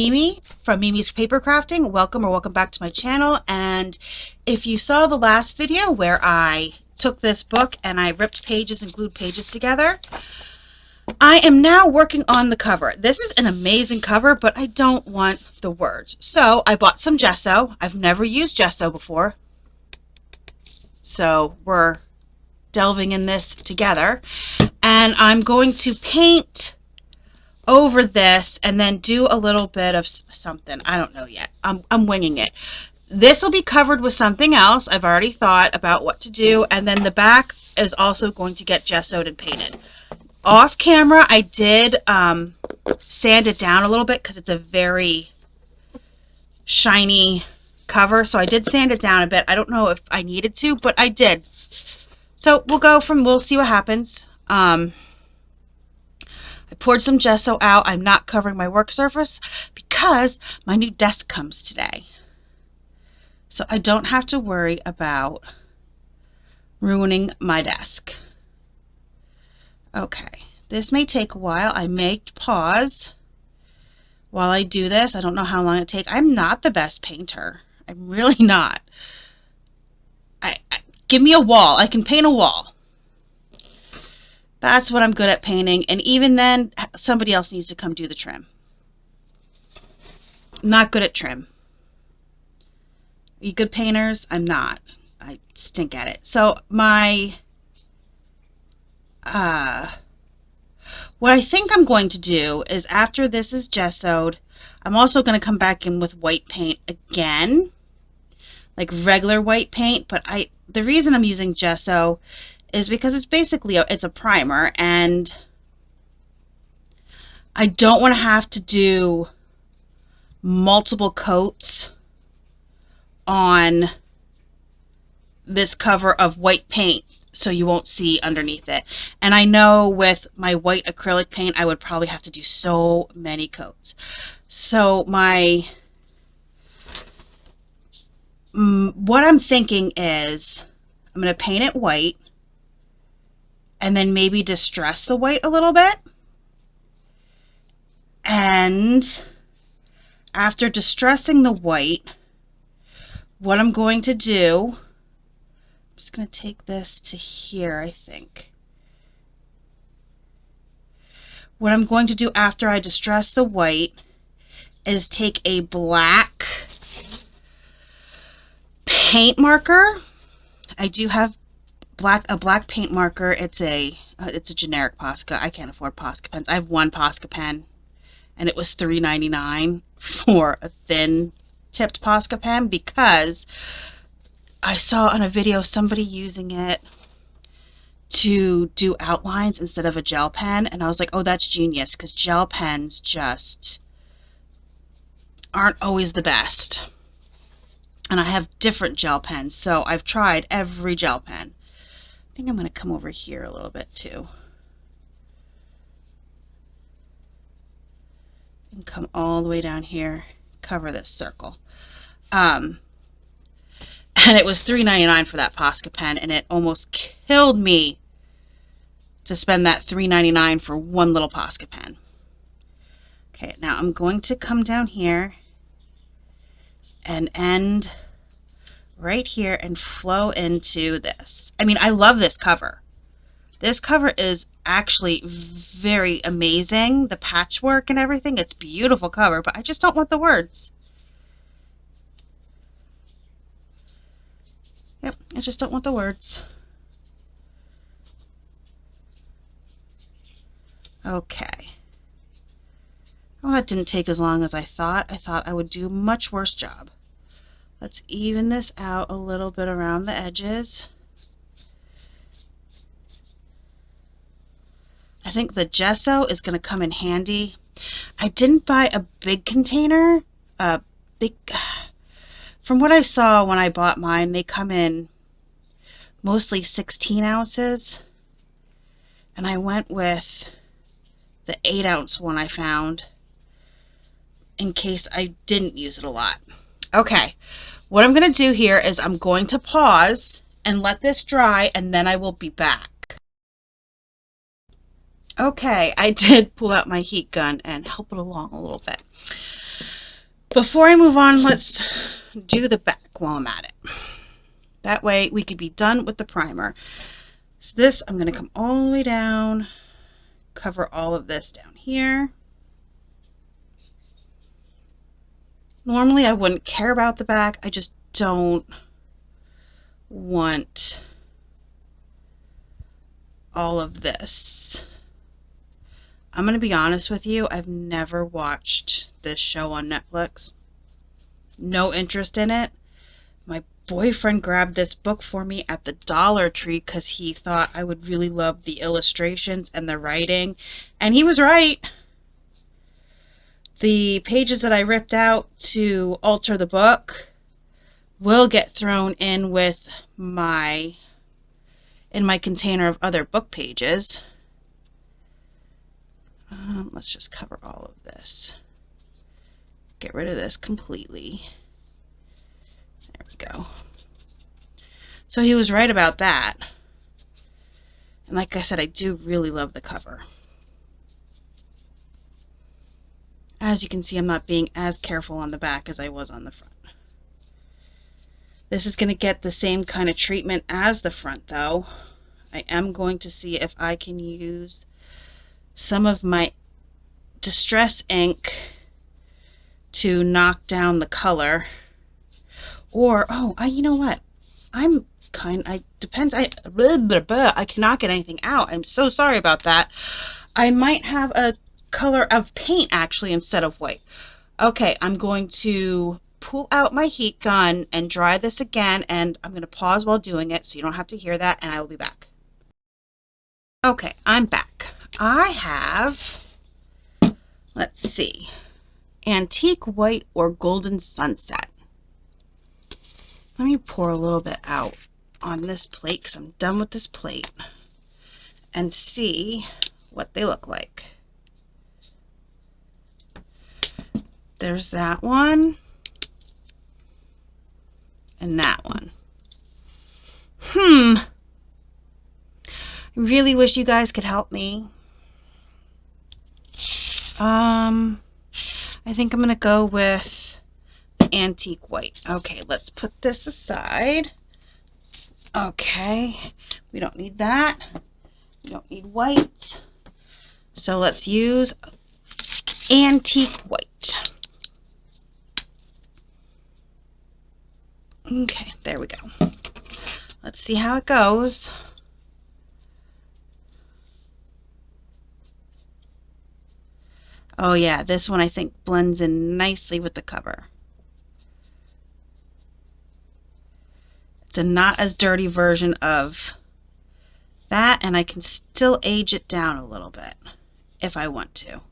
Mimi from Mimi's Paper Crafting. Welcome back to my channel. And if you saw the last video where I took this book and I ripped pages and glued pages together, I am now working on the cover. This is an amazing cover, but I don't want the words. So I bought some gesso. I've never used gesso before, so we're delving in this together. And I'm going to paint over this and then do a little bit of something. I don't know yet. I'm winging it. This will be covered with something else. I've already thought about what to do. And then the back is also going to get gessoed and painted. Off camera, I did sand it down a little bit because it's a very shiny cover. So I did sand it down a bit. I don't know if I needed to, but I did. So we'll see what happens. I poured some gesso out. I'm not covering my work surface because my new desk comes today. So I don't have to worry about ruining my desk. Okay, this may take a while. I may pause while I do this. I don't know how long it takes. I'm not the best painter. I'm really not. Give me a wall. I can paint a wall. That's what I'm good at painting. And even then, somebody else needs to come do the trim. I'm not good at trim. Are you good painters? I'm not. I stink at it. So what I think I'm going to do is after this is gessoed, I'm also going to come back in with white paint again. Like regular white paint. But the reason I'm using gesso is because it's basically it's a primer, and I don't want to have to do multiple coats on this cover of white paint so you won't see underneath it. And I know with my white acrylic paint I would probably have to do so many coats. So what I'm thinking is I'm going to paint it white and then maybe distress the white a little bit. And after distressing the white, what I'm going to do, I'm just going to take this to here, I think. What I'm going to do after I distress the white is take a black paint marker. I do have a black paint marker. It's a generic Posca. I can't afford Posca pens. I have one Posca pen, and it was $3.99 for a thin tipped Posca pen because I saw on a video somebody using it to do outlines instead of a gel pen, and I was like, oh, that's genius, because gel pens just aren't always the best. And I have different gel pens, so I've tried every gel pen. I think I'm going to come over here a little bit too. And come all the way down here, cover this circle. And it was $3.99 for that Posca pen, and it almost killed me to spend that $3.99 for one little Posca pen. Okay, now I'm going to come down here and end right here and flow into this. I mean, I love this cover. This cover is actually very amazing. The patchwork and everything, it's a beautiful cover, but I just don't want the words. Yep, I just don't want the words. Okay. Well, that didn't take as long as I thought. I thought I would do a much worse job. Let's even this out a little bit around the edges. I think the gesso is going to come in handy. I didn't buy a big container. From what I saw when I bought mine, they come in mostly 16 ounces. And I went with the 8-ounce one I found in case I didn't use it a lot. Okay, what I'm going to do here is I'm going to pause and let this dry, and then I will be back. Okay, I did pull out my heat gun and help it along a little bit. Before I move on, let's do the back while I'm at it. That way we could be done with the primer. So this, I'm going to come all the way down, cover all of this down here. Normally I wouldn't care about the back, I just don't want all of this. I'm going to be honest with you, I've never watched this show on Netflix. No interest in it. My boyfriend grabbed this book for me at the Dollar Tree because he thought I would really love the illustrations and the writing. And he was right. The pages that I ripped out to alter the book will get thrown in with in my container of other book pages. Let's just cover all of this. Get rid of this completely. There we go. So he was right about that. And like I said, I do really love the cover. As you can see, I'm not being as careful on the back as I was on the front. This is going to get the same kind of treatment as the front, though. I am going to see if I can use some of my Distress ink to knock down the color. Or, you know what? Depends. I cannot get anything out. I'm so sorry about that. I might have a color of paint actually instead of white. Okay, I'm going to pull out my heat gun and dry this again, and I'm going to pause while doing it so you don't have to hear that, and I will be back. Okay, I'm back. I have, let's see, Antique White or Golden Sunset. Let me pour a little bit out on this plate because I'm done with this plate and see what they look like. There's that one and that one. I really wish you guys could help me. I think I'm going to go with the Antique White. Okay, let's put this aside. Okay, we don't need that. We don't need white. So let's use Antique White. Okay, there we go. Let's see how it goes. Oh yeah, this one I think blends in nicely with the cover. It's a not as dirty version of that, and I can still age it down a little bit if I want to.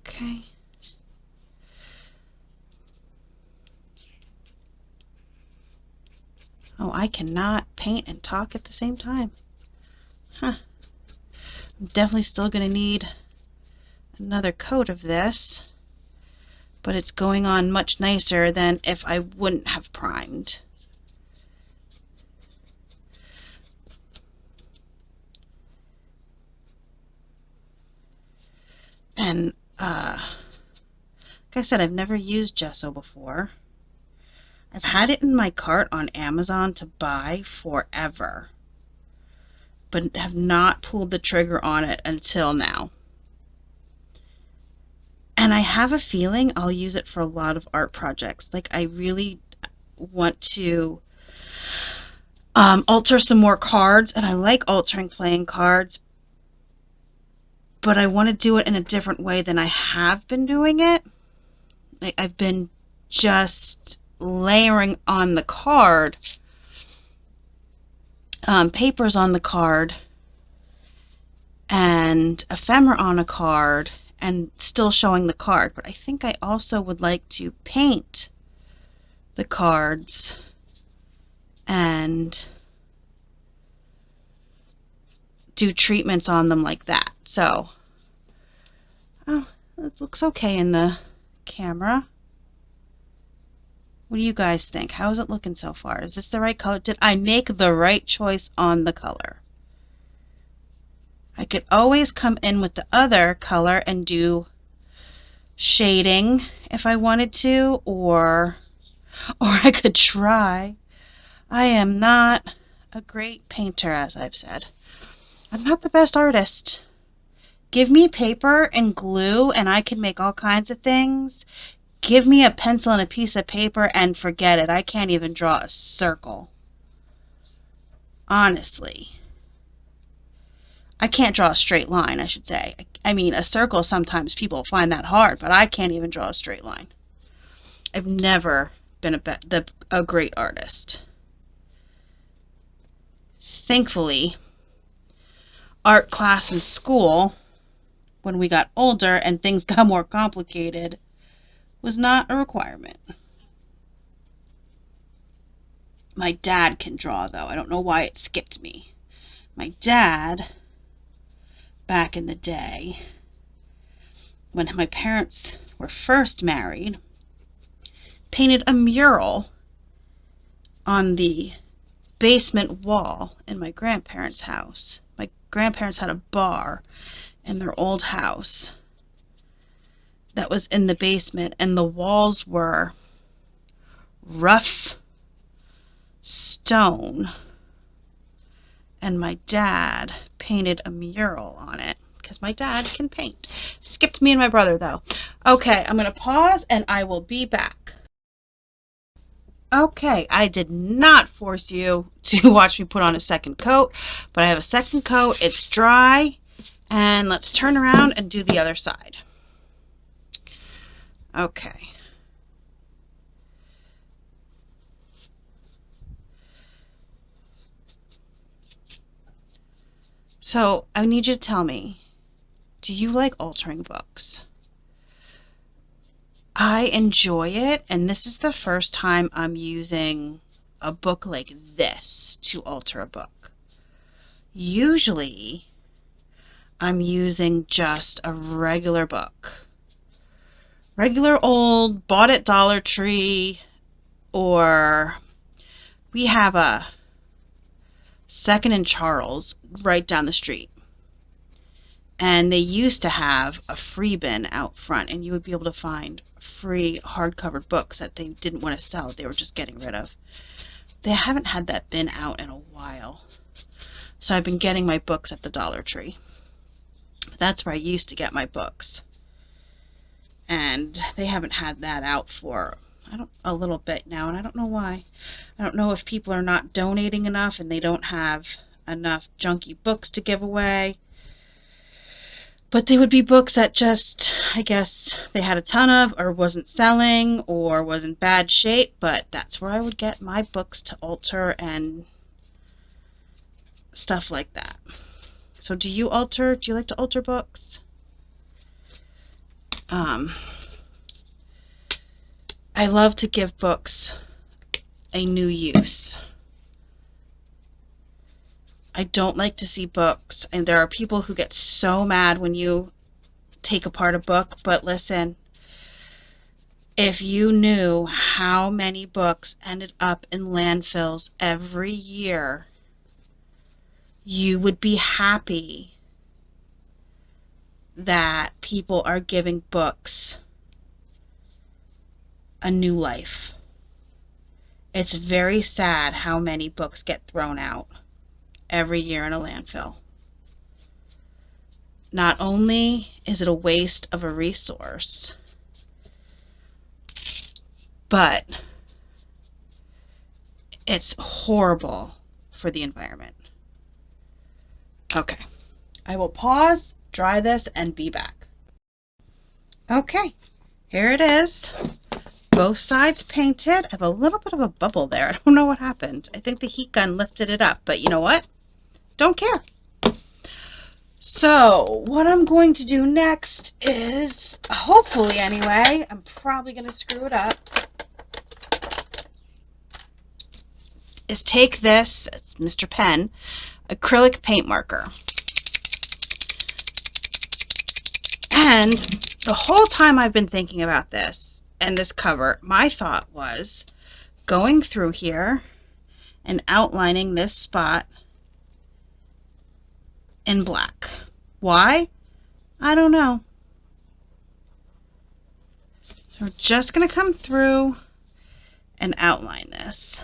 Okay. Oh, I cannot paint and talk at the same time. Huh. I'm definitely still going to need another coat of this, but it's going on much nicer than if I wouldn't have primed. And like I said, I've never used gesso before. I've had it in my cart on Amazon to buy forever, but have not pulled the trigger on it until now. And I have a feeling I'll use it for a lot of art projects. Like, I really want to alter some more cards, and I like altering playing cards, but I want to do it in a different way than I have been doing it. Like, I've been just layering on the card, papers on the card, and ephemera on a card, and still showing the card. But I think I also would like to paint the cards and do treatments on them like that. So, oh, it looks okay in the camera. What do you guys think? How is it looking so far? Is this the right color? Did I make the right choice on the color? I could always come in with the other color and do shading if I wanted to, or I could try. I am not a great painter, as I've said. I'm not the best artist. Give me paper and glue and I can make all kinds of things. Give me a pencil and a piece of paper and forget it. I can't even draw a circle. Honestly. I can't draw a straight line, I should say. I mean, a circle, sometimes people find that hard, but I can't even draw a straight line. I've never been a great artist. Thankfully, art class in school, when we got older and things got more complicated, was not a requirement. My dad can draw, though. I don't know why it skipped me. My dad, back in the day, when my parents were first married, painted a mural on the basement wall in my grandparents' house. My grandparents had a bar in their old house that was in the basement, and the walls were rough stone, and my dad painted a mural on it because my dad can paint. Skipped me and my brother, though. Okay, I'm going to pause and I will be back. Okay, I did not force you to watch me put on a second coat, but I have a second coat. It's dry, and let's turn around and do the other side. Okay. So I need you to tell me, do you like altering books? I enjoy it, and this is the first time I'm using a book like this to alter a book. Usually, I'm using just a regular book. Regular old, bought at Dollar Tree, or we have a Second and Charles right down the street. And they used to have a free bin out front, and you would be able to find free hardcover books that they didn't want to sell. They were just getting rid of. They haven't had that bin out in a while. So I've been getting my books at the Dollar Tree. That's where I used to get my books. And they haven't had that out for a little bit now, and I don't know why. I don't know if people are not donating enough and they don't have enough junky books to give away. But they would be books that just, I guess, they had a ton of, or wasn't selling, or was in bad shape, but that's where I would get my books to alter and stuff like that. So do you alter? Do you like to alter books? I love to give books a new use. I don't like to see books, and there are people who get so mad when you take apart a book, but listen, if you knew how many books ended up in landfills every year, you would be happy that people are giving books a new life. It's very sad how many books get thrown out every year in a landfill. Not only is it a waste of a resource, but it's horrible for the environment. Okay, I will pause, dry this, and be back. Okay, here it is. Both sides painted. I have a little bit of a bubble there. I don't know what happened. I think the heat gun lifted it up, but you know what? Don't care. So what I'm going to do next is, hopefully anyway, I'm probably going to screw it up, is take this, it's Mr. Pen, acrylic paint marker. And the whole time I've been thinking about this and this cover, my thought was going through here and outlining this spot in black. Why? I don't know. So we're just going to come through and outline this.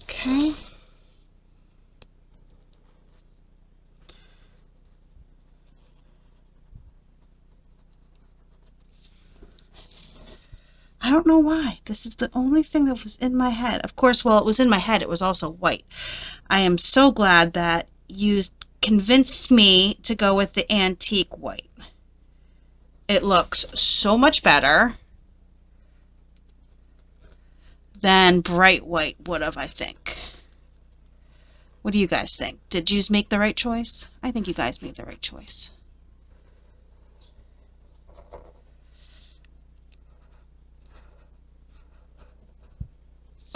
Okay. I don't know why. This is the only thing that was in my head. Of course, while it was in my head, it was also white. I am so glad that you convinced me to go with the antique white. It looks so much better than bright white would have, I think. What do you guys think? Did you make the right choice? I think you guys made the right choice.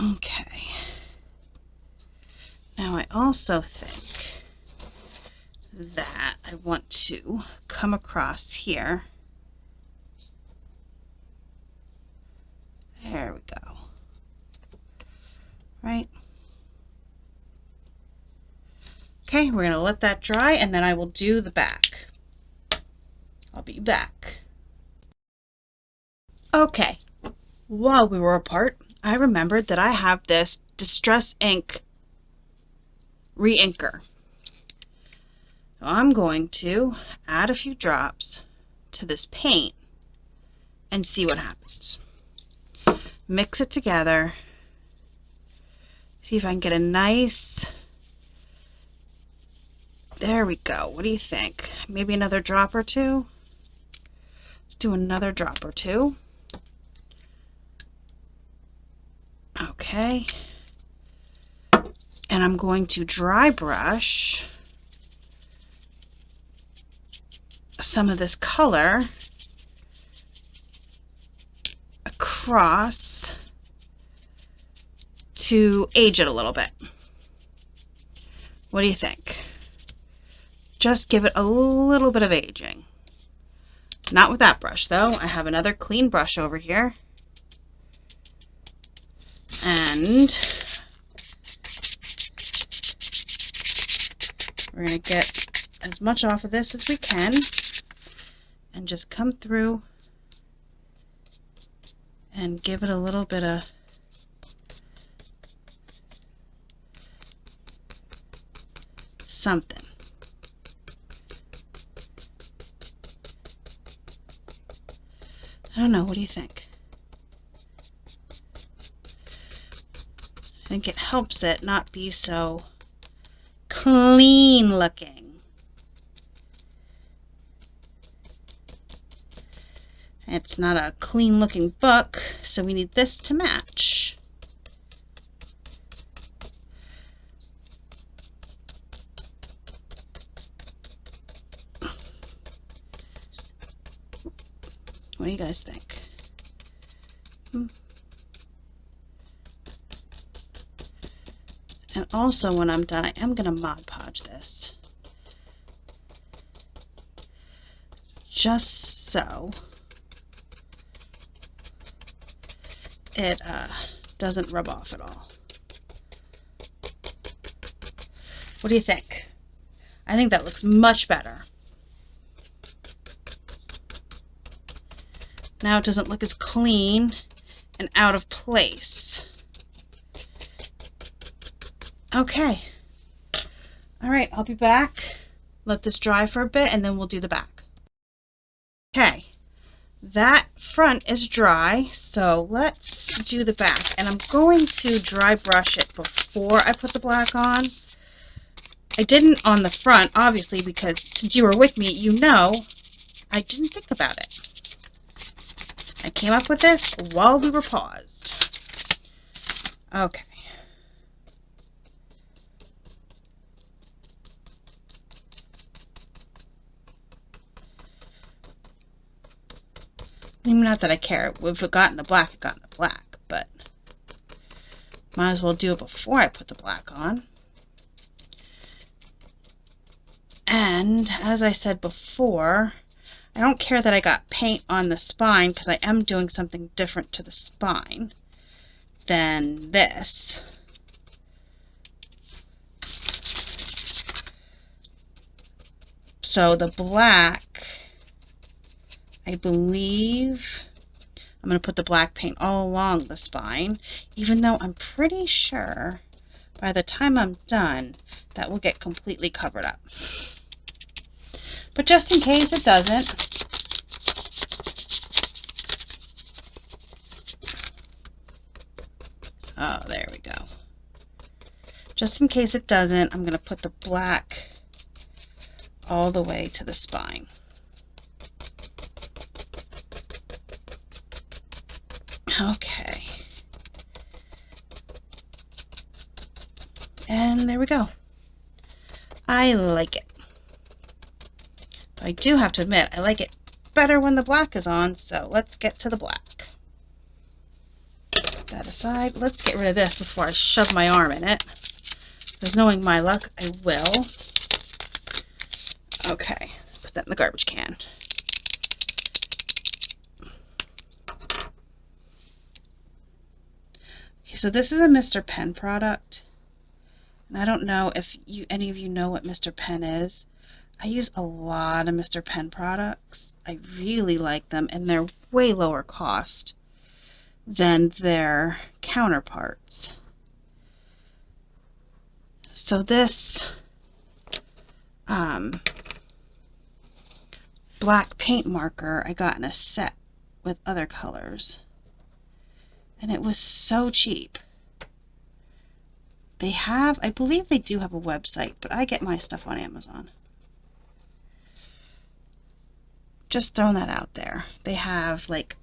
Okay. Now I also think that I want to come across here. There we go. Right? Okay, we're going to let that dry and then I will do the back. I'll be back. Okay, while we were apart, I remembered that I have this Distress Ink re-inker. So I'm going to add a few drops to this paint and see what happens. Mix it together. See if I can get a nice... There we go. What do you think? Maybe another drop or two? Let's do another drop or two. Okay. And I'm going to dry brush some of this color across to age it a little bit. What do you think? Just give it a little bit of aging. Not with that brush though. I have another clean brush over here. And we're going to get as much off of this as we can and just come through and give it a little bit of something. I don't know, what do you think? I think it helps it not be so clean looking. It's not a clean looking book, so we need this to match. What do you guys think? And also when I'm done, I am going to Mod Podge this. Just so it doesn't rub off at all. What do you think? I think that looks much better. Now it doesn't look as clean and out of place. Okay. All right, I'll be back. Let this dry for a bit and then we'll do the back. Okay. That front is dry, so let's do the back. And I'm going to dry brush it before I put the black on. I didn't on the front, obviously, because since you were with me, you know I didn't think about it. I came up with this while we were paused. Okay. Not that I care. If it got in the black, it got in the black, but might as well do it before I put the black on. And as I said before, I don't care that I got paint on the spine because I am doing something different to the spine. than this. So the black, I believe, I'm going to put the black paint all along the spine, even though I'm pretty sure by the time I'm done, that will get completely covered up. But just in case it doesn't, oh, there we go. Just in case it doesn't, I'm going to put the black all the way to the spine. Okay. And there we go. I like it. I do have to admit, I like it better when the black is on, so let's get to the black. Put that aside. Let's get rid of this before I shove my arm in it. Because knowing my luck, I will. Okay, put that in the garbage can. Okay, so this is a Mr. Penn product. And I don't know if any of you know what Mr. Penn is. I use a lot of Mr. Penn products. I really like them, and they're way lower cost than their counterparts. So this black paint marker I got in a set with other colors, and it was so cheap. They have, I believe they do have a website, but I get my stuff on Amazon. Just throwing that out there. They have like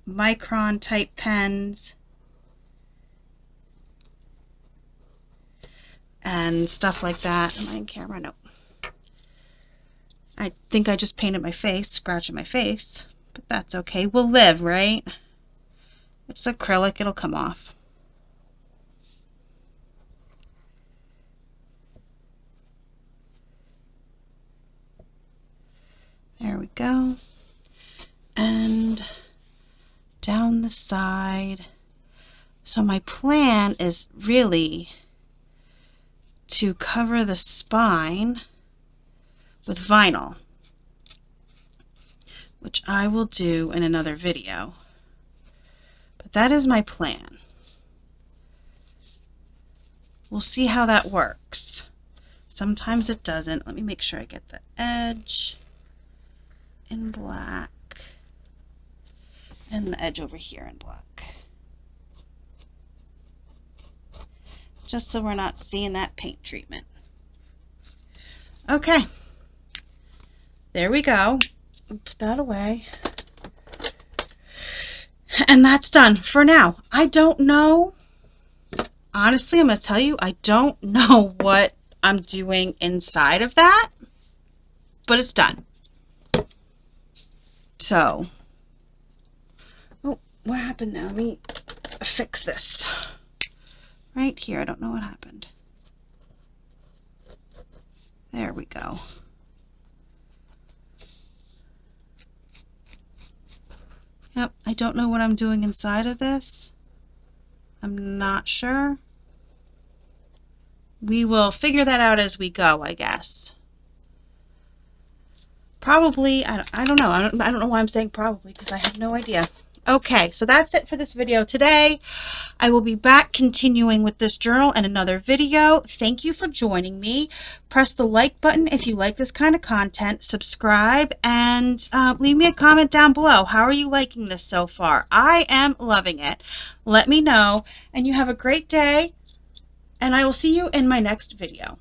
micron type pens and stuff like that. Am I in camera? No. I think I just painted my face, scratching my face, but that's okay. We'll live, right? It's acrylic, it'll come off. There we go. And down the side. So my plan is really to cover the spine with vinyl, which I will do in another video. But that is my plan. We'll see how that works. Sometimes it doesn't. Let me make sure I get the edge in black and the edge over here in black, just so we're not seeing that paint treatment. Okay, there we go. Put that away, and that's done for now. I don't know, honestly, I'm gonna tell you, I don't know what I'm doing inside of that, but it's done. So, oh, what happened now? Let me fix this. Right here, I don't know what happened. There we go. Yep, I don't know what I'm doing inside of this. I'm not sure. We will figure that out as we go, I guess. Probably, I don't know. I don't know why I'm saying probably, because I have no idea. Okay, so that's it for this video today. I will be back continuing with this journal in another video. Thank you for joining me. Press the like button if you like this kind of content. Subscribe and leave me a comment down below. How are you liking this so far? I am loving it. Let me know, and you have a great day, and I will see you in my next video.